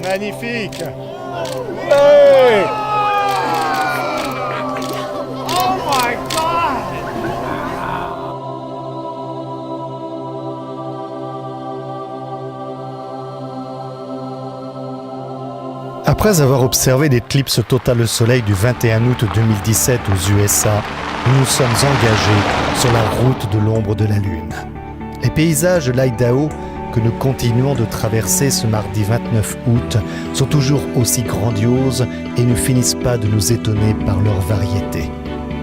Magnifique. Hey! Oh my God! Après avoir observé l'éclipse totale de soleil du 21 août 2017 aux USA, nous nous sommes engagés sur la route de l'ombre de la Lune. Les paysages de l'Idaho que nous continuons de traverser ce mardi 29 août sont toujours aussi grandioses et ne finissent pas de nous étonner par leur variété.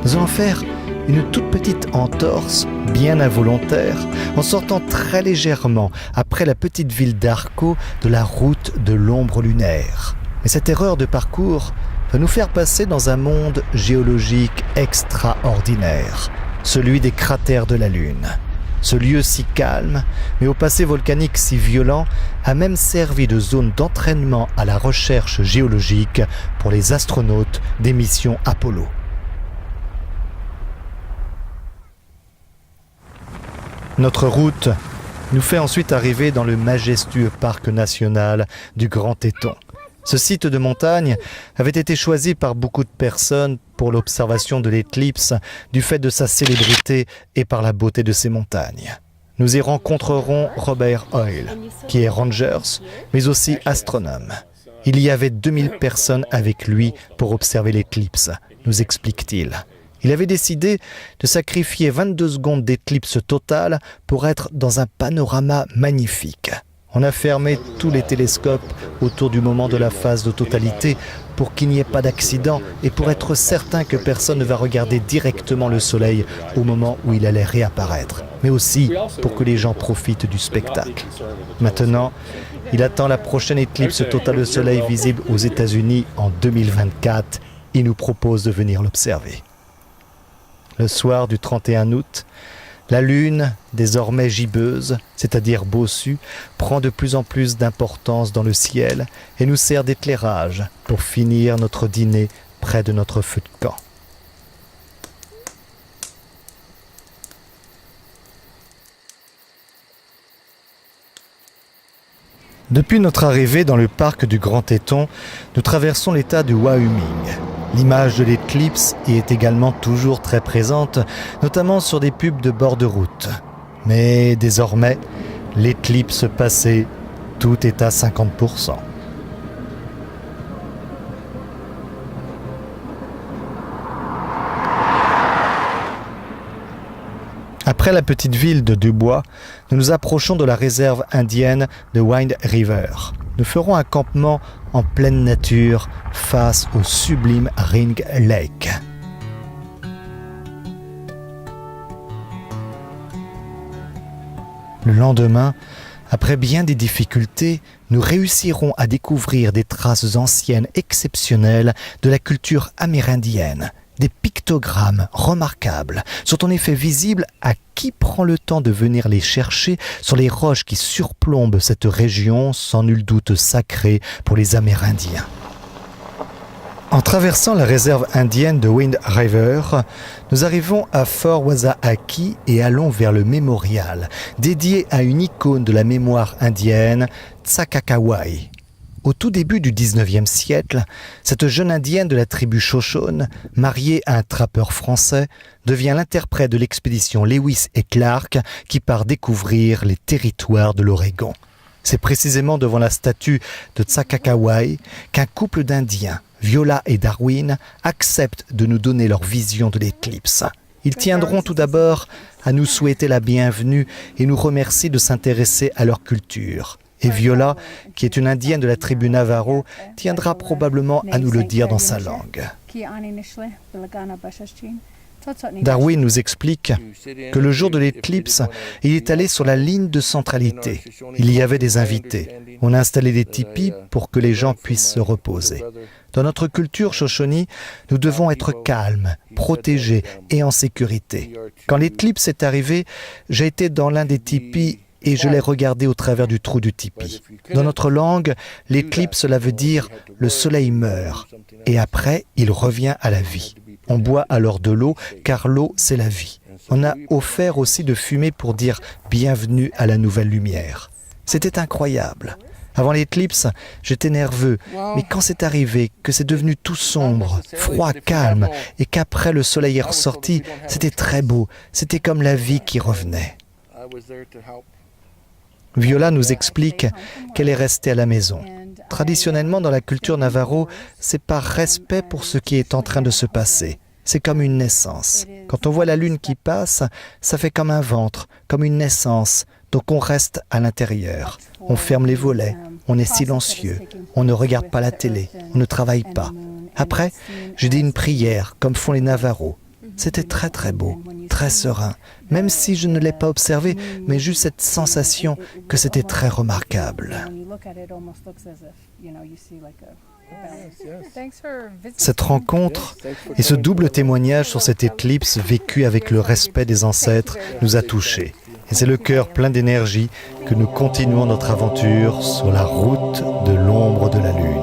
Nous allons faire une toute petite entorse, bien involontaire, en sortant très légèrement après la petite ville d'Arco de la route de l'ombre lunaire. Mais cette erreur de parcours va nous faire passer dans un monde géologique extraordinaire, celui des cratères de la Lune. Ce lieu si calme, mais au passé volcanique si violent, a même servi de zone d'entraînement à la recherche géologique pour les astronautes des missions Apollo. Notre route nous fait ensuite arriver dans le majestueux parc national du Grand Teton. Ce site de montagne avait été choisi par beaucoup de personnes pour l'observation de l'éclipse du fait de sa célébrité et par la beauté de ses montagnes. Nous y rencontrerons Robert Hoyle, qui est rangers, mais aussi astronome. Il y avait 2000 personnes avec lui pour observer l'éclipse, nous explique-t-il. Il avait décidé de sacrifier 22 secondes d'éclipse totale pour être dans un panorama magnifique. On a fermé tous les télescopes autour du moment de la phase de totalité pour qu'il n'y ait pas d'accident et pour être certain que personne ne va regarder directement le soleil au moment où il allait réapparaître, mais aussi pour que les gens profitent du spectacle. Maintenant, il attend la prochaine éclipse totale de soleil visible aux États-Unis en 2024. Il nous propose de venir l'observer. Le soir du 31 août, la Lune, désormais gibbeuse, c'est-à-dire bossue, prend de plus en plus d'importance dans le ciel et nous sert d'éclairage pour finir notre dîner près de notre feu de camp. Depuis notre arrivée dans le parc du Grand Teton, nous traversons l'état du Wyoming. L'image de l'éclipse y est également toujours très présente, notamment sur des pubs de bord de route. Mais désormais, l'éclipse passée, tout est à 50%. Après la petite ville de Dubois, nous nous approchons de la réserve indienne de Wind River. Nous ferons un campement en pleine nature face au sublime Ring Lake. Le lendemain, après bien des difficultés, nous réussirons à découvrir des traces anciennes exceptionnelles de la culture amérindienne. Des pictogrammes remarquables sont en effet visibles à qui prend le temps de venir les chercher sur les roches qui surplombent cette région sans nul doute sacrée pour les Amérindiens. En traversant la réserve indienne de Wind River, nous arrivons à Fort Wasaaki et allons vers le mémorial dédié à une icône de la mémoire indienne, Tsakakawai. Au tout début du 19e siècle, cette jeune indienne de la tribu Shoshone, mariée à un trappeur français, devient l'interprète de l'expédition Lewis et Clark qui part découvrir les territoires de l'Oregon. C'est précisément devant la statue de Tsakakawai qu'un couple d'Indiens, Viola et Darwin, acceptent de nous donner leur vision de l'éclipse. Ils tiendront tout d'abord à nous souhaiter la bienvenue et nous remercient de s'intéresser à leur culture. Et Viola, qui est une indienne de la tribu Navajo, tiendra probablement à nous le dire dans sa langue. Darwin nous explique que le jour de l'éclipse, il est allé sur la ligne de centralité. Il y avait des invités. On a installé des tipis pour que les gens puissent se reposer. Dans notre culture Shoshone, nous devons être calmes, protégés et en sécurité. Quand l'éclipse est arrivée, j'ai été dans l'un des tipis et je l'ai regardé au travers du trou du tipi. Dans notre langue, l'éclipse, cela veut dire « le soleil meurt » et après, il revient à la vie. On boit alors de l'eau, car l'eau, c'est la vie. On a offert aussi de fumer pour dire « bienvenue à la nouvelle lumière ». C'était incroyable. Avant l'éclipse, j'étais nerveux, mais quand c'est arrivé, que c'est devenu tout sombre, froid, calme, et qu'après le soleil est ressorti, c'était très beau, c'était comme la vie qui revenait. Viola nous explique qu'elle est restée à la maison. Traditionnellement, dans la culture navarro, c'est par respect pour ce qui est en train de se passer. C'est comme une naissance. Quand on voit la lune qui passe, ça fait comme un ventre, comme une naissance. Donc on reste à l'intérieur. On ferme les volets, on est silencieux, on ne regarde pas la télé, on ne travaille pas. Après, j'ai dit une prière, comme font les Navarros. C'était très très beau, très serein, même si je ne l'ai pas observé, mais juste cette sensation que c'était très remarquable. Cette rencontre et ce double témoignage sur cette éclipse vécue avec le respect des ancêtres nous a touchés. Et c'est le cœur plein d'énergie que nous continuons notre aventure sur la route de l'ombre de la lune.